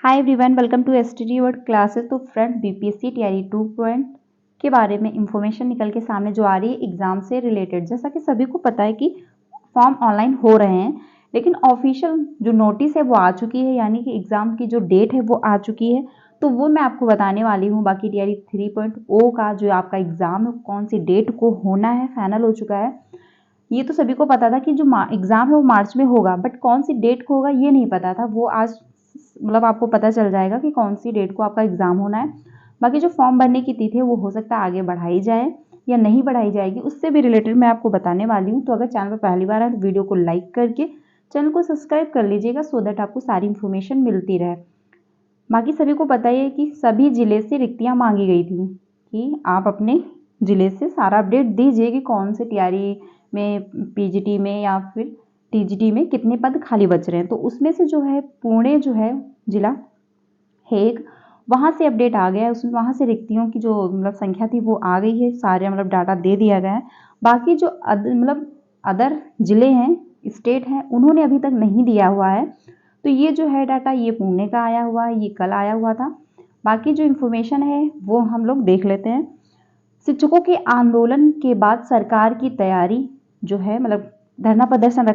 Hi everyone, welcome to STD word classes. तो friend, BPSC TRE 2 point के बारे में इंफॉर्मेशन निकल के सामने जो आ रही है एग्जाम से रिलेटेड। जैसा कि सभी को पता है कि फॉर्म ऑनलाइन हो रहे हैं, लेकिन ऑफिशियल जो नोटिस है वो आ चुकी है, यानी कि एग्जाम की जो डेट है वो आ चुकी है। तो वो मैं आपको बताने वाली हूँ। बाकी टीआरई 3.0 का जो आपका एग्जाम है कौन सी डेट को होना है, फाइनल हो चुका है। ये तो सभी को पता था कि जो एग्जाम है वो मार्च में होगा, बट कौन सी डेट को होगा ये नहीं पता था। वो आज आपको पता चल जाएगा कि कौन सी डेट को आपका एग्जाम होना है। बाकी जो फॉर्म भरने की तिथि है वो हो सकता है आगे बढ़ाई जाए या नहीं बढ़ाई जाएगी, उससे भी रिलेटेड मैं आपको बताने वाली हूँ। तो अगर चैनल पर पहली बार है तो वीडियो को लाइक करके चैनल को सब्सक्राइब कर लीजिएगा, सो दैट आपको सारी इन्फॉर्मेशन मिलती रहे। बाकी सभी को पता ही है कि सभी जिले से रिक्तियां मांगी गई थी कि आप अपने जिले से सारा अपडेट दीजिए कि कौन से टीआरई में, पीजीटी में या फिर टीजीटी में कितने पद खाली बच रहे हैं। तो उसमें से जो है पुणे जो है जिला है एक, वहाँ से अपडेट आ गया है। उसमें वहाँ से रिक्तियों की जो संख्या थी वो आ गई है, सारे डाटा दे दिया गया है। बाकी जो अदर जिले हैं, स्टेट हैं, उन्होंने अभी तक नहीं दिया हुआ है। तो ये जो है डाटा ये पुणे का आया हुआ है, ये कल आया हुआ था। बाकी जो इन्फॉर्मेशन है वो हम लोग देख लेते हैं। शिक्षकों के आंदोलन के बाद सरकार की तैयारी जो है, धरना प्रदर्शन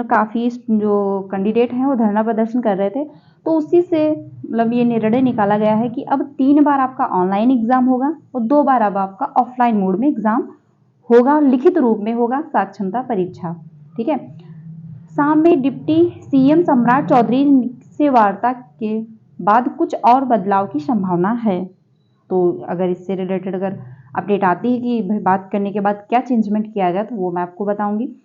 काफ़ी जो कैंडिडेट हैं वो धरना प्रदर्शन कर रहे थे। तो उसी से ये निर्णय निकाला गया है कि अब 3 बार आपका ऑनलाइन एग्जाम होगा और 2 बार अब आपका ऑफलाइन मोड में एग्जाम होगा, लिखित रूप में होगा, साक्षरता परीक्षा। ठीक है। शाम में डिप्टी सीएम सम्राट चौधरी से वार्ता के बाद कुछ और बदलाव की संभावना है। तो अगर इससे रिलेटेड अगर अपडेट आती है कि बात करने के बाद क्या चेंजमेंट किया गया, तो वो मैं आपको बताऊंगी।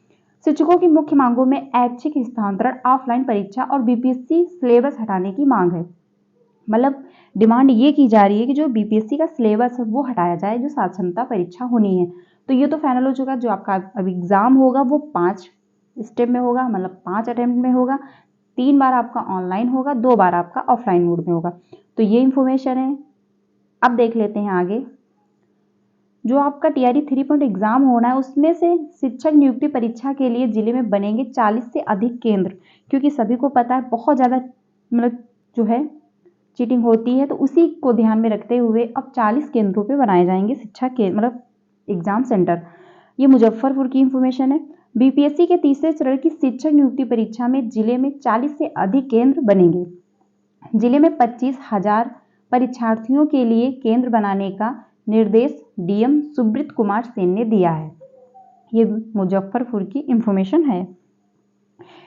शिक्षकों की मुख्य मांगों में ऐच्छिक हस्तांतरण, ऑफलाइन परीक्षा और बीपीएससी सिलेबस हटाने की मांग है। डिमांड ये की जा रही है कि जो बीपीएससी का सिलेबस है वो हटाया जाए, जो साक्षरता परीक्षा होनी है। तो ये तो फाइनल हो चुका है। जो आपका अब एग्जाम होगा वो 5 स्टेप में होगा, 5 अटेम्प्ट में होगा। 3 बार आपका ऑनलाइन होगा, 2 बार आपका ऑफलाइन मोड में होगा। तो ये इंफॉर्मेशन है। अब देख लेते हैं आगे। जो आपका टीआरई 3 एग्जाम होना है उसमें से शिक्षक नियुक्ति परीक्षा के लिए जिले में बनेंगे 40 से अधिक केंद्र, क्योंकि सभी को पता है बहुत ज़्यादा जो है चीटिंग होती है। तो उसी को ध्यान में रखते हुए अब 40 केंद्रों पे बनाए जाएंगे शिक्षा के एग्जाम सेंटर। ये मुजफ्फरपुर की इंफॉर्मेशन है। बीपीएससी के तीसरे चरण की शिक्षक नियुक्ति परीक्षा में जिले में 40 से अधिक केंद्र बनेंगे। जिले में 25,000 परीक्षार्थियों के लिए केंद्र बनाने का निर्देश डीएम सुब्रत कुमार सेन ने दिया है। ये मुजफ्फरपुर की इंफॉर्मेशन है।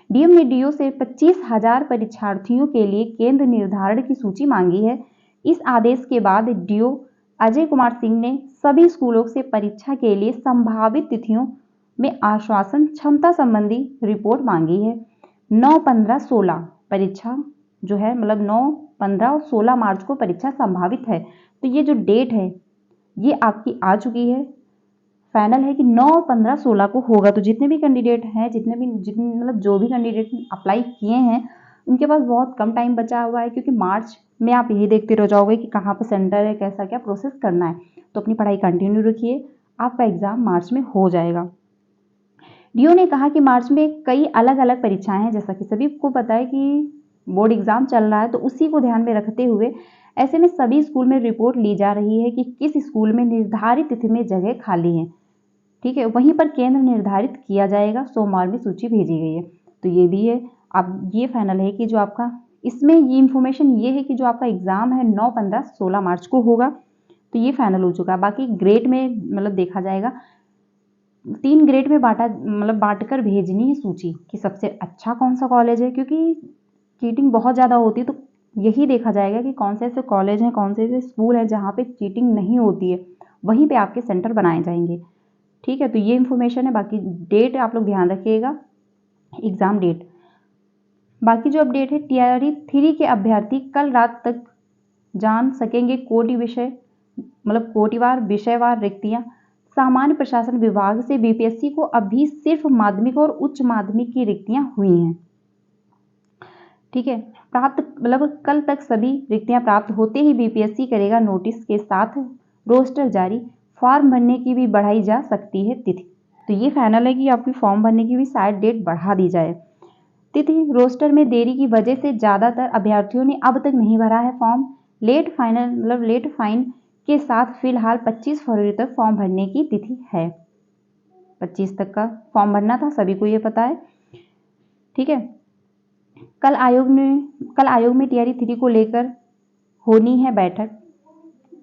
डीएम ने डीओ से 25,000 परीक्षार्थियों के लिए केंद्र निर्धारण की सूची मांगी है। इस आदेश के बाद डीओ अजय कुमार सिंह ने सभी स्कूलों से परीक्षा के लिए संभावित तिथियों में आश्वासन क्षमता संबंधी रिपोर्ट मांगी है। 9, 15, 16 परीक्षा जो है 9, 15 और 16 मार्च को परीक्षा संभावित है। तो ये जो डेट है ये आपकी आ चुकी है। फाइनल है कि 9, 15, 16 को होगा। तो जितने भी कैंडिडेट हैं, जो भी कैंडिडेट अप्लाई किए हैं, उनके पास बहुत कम टाइम बचा हुआ है, क्योंकि मार्च में आप यही देखते रह जाओगे कि कहाँ पर सेंटर है, कैसा क्या प्रोसेस करना है। तो अपनी पढ़ाई कंटिन्यू रखिए, आपका एग्जाम मार्च में हो जाएगा। डीओ ने कहा कि मार्च में कई अलग अलग परीक्षाएं हैं। जैसा कि सभी को पता है कि बोर्ड एग्जाम चल रहा है, तो उसी को ध्यान में रखते हुए ऐसे में सभी स्कूल में रिपोर्ट ली जा रही है कि किस स्कूल में निर्धारित तिथि में जगह खाली है। ठीक है, वहीं पर केंद्र निर्धारित किया जाएगा। सोमवार में सूची भेजी गई है। तो ये भी है। अब ये फाइनल है कि जो आपका इसमें ये इंफॉर्मेशन ये है कि जो आपका एग्जाम है 9, 15, 16 मार्च को होगा। तो ये फाइनल हो चुका है। बाकी ग्रेड में देखा जाएगा, 3 ग्रेड में बांट कर भेजनी है सूची कि सबसे अच्छा कौन सा कॉलेज है, क्योंकि चीटिंग बहुत ज़्यादा होती है। तो यही देखा जाएगा कि कौन से ऐसे कॉलेज हैं, कौन से ऐसे स्कूल हैं जहाँ पे चीटिंग नहीं होती है, वहीं पे आपके सेंटर बनाए जाएंगे। ठीक है, तो ये इन्फॉर्मेशन है। बाकी डेट आप लोग ध्यान रखिएगा, एग्ज़ाम डेट। बाकी जो अपडेट है, टीआरई 3 के अभ्यर्थी कल रात तक जान सकेंगे कोटिवार विषयवार रिक्तियां। सामान्य प्रशासन विभाग से बीपीएससी को अभी सिर्फ माध्यमिक और उच्च माध्यमिक की रिक्तियां हुई हैं। ठीक है, कल तक सभी रिक्तियां प्राप्त होते ही बीपीएससी करेगा नोटिस के साथ रोस्टर जारी। फॉर्म भरने की भी बढ़ाई जा सकती है तिथि। तो ये फाइनल है कि आपकी फॉर्म भरने की भी शायद डेट बढ़ा दी जाए। तिथि रोस्टर में देरी की वजह से ज़्यादातर अभ्यर्थियों ने अब तक नहीं भरा है फॉर्म। लेट फाइन के साथ फिलहाल 25 फरवरी तक फॉर्म भरने की तिथि है। 25 तक का फॉर्म भरना था, सभी को ये पता है। ठीक है, कल आयोग में टीआरई 3 को लेकर होनी है बैठक,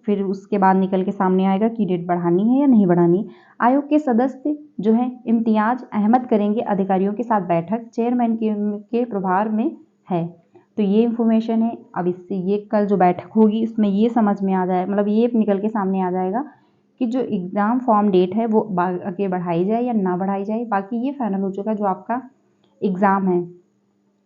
फिर उसके बाद निकल के सामने आएगा कि डेट बढ़ानी है या नहीं बढ़ानी। आयोग के सदस्य जो है इम्तियाज अहमद करेंगे अधिकारियों के साथ बैठक, चेयरमैन के प्रभार में है। तो ये इन्फॉर्मेशन है। अब इससे ये कल जो बैठक होगी उसमें ये समझ में आ जाए, मतलब ये निकल के सामने आ जाएगा कि जो एग्ज़ाम फॉर्म डेट है वो आगे बढ़ाई जाए या ना बढ़ाई जाए। बाकी ये फाइनल हो चुका, जो आपका एग्ज़ाम है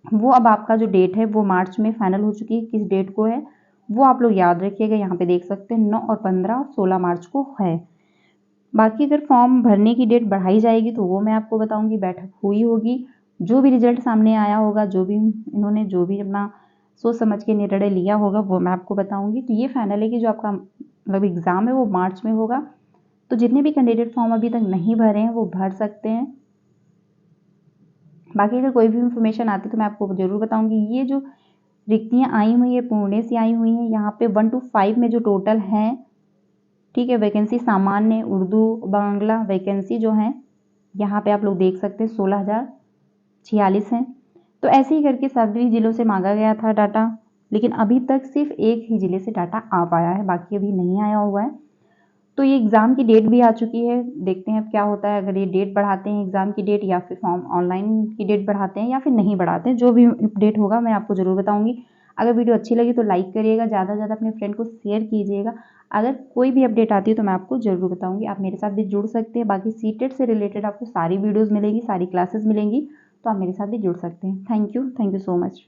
वो अब आपका जो डेट है वो मार्च में फाइनल हो चुकी है। किस डेट को है वो आप लोग याद रखिएगा, यहाँ पे देख सकते हैं 9 और 15 और 16 मार्च को है। बाकी अगर फॉर्म भरने की डेट बढ़ाई जाएगी तो वो मैं आपको बताऊंगी, बैठक हुई होगी, जो भी रिजल्ट सामने आया होगा, जो भी अपना सोच समझ के निर्णय लिया होगा वो मैं आपको बताऊंगी। तो ये फाइनल है कि जो आपका मतलब एग्ज़ाम है वो मार्च में होगा। तो जितने भी कैंडिडेट फॉर्म अभी तक नहीं भरे हैं वो भर सकते हैं। बाकी अगर कोई भी इन्फॉर्मेशन आती है तो मैं आपको ज़रूर बताऊंगी। ये जो रिक्तियाँ आई हुई है पुणे से आई हुई हैं, यहाँ पे 1 to 5 में जो टोटल हैं, ठीक है, वैकेंसी सामान्य उर्दू बांग्ला वैकेंसी जो हैं यहाँ पे आप लोग देख सकते हैं 16,046 हैं। तो ऐसे ही करके सभी जिलों से मांगा गया था डाटा, लेकिन अभी तक सिर्फ एक ही ज़िले से डाटा आ पाया है, बाकी अभी नहीं आया हुआ है। तो ये एग्ज़ाम की डेट भी आ चुकी है, देखते हैं अब क्या होता है। अगर ये डेट बढ़ाते हैं एग्ज़ाम की डेट, या फिर फॉर्म ऑनलाइन की डेट बढ़ाते हैं, या फिर नहीं बढ़ाते हैं, जो भी अपडेट होगा मैं आपको ज़रूर बताऊंगी। अगर वीडियो अच्छी लगी तो लाइक करिएगा, ज़्यादा से ज़्यादा अपने फ्रेंड को शेयर कीजिएगा। अगर कोई भी अपडेट आती है तो मैं आपको ज़रूर बताऊंगी। आप मेरे साथ भी जुड़ सकते हैं। बाकी सीटेट से रिलेटेड आपको सारी वीडियोज़ मिलेंगी, सारी क्लासेस मिलेंगी, तो आप मेरे साथ भी जुड़ सकते हैं। Thank you so much.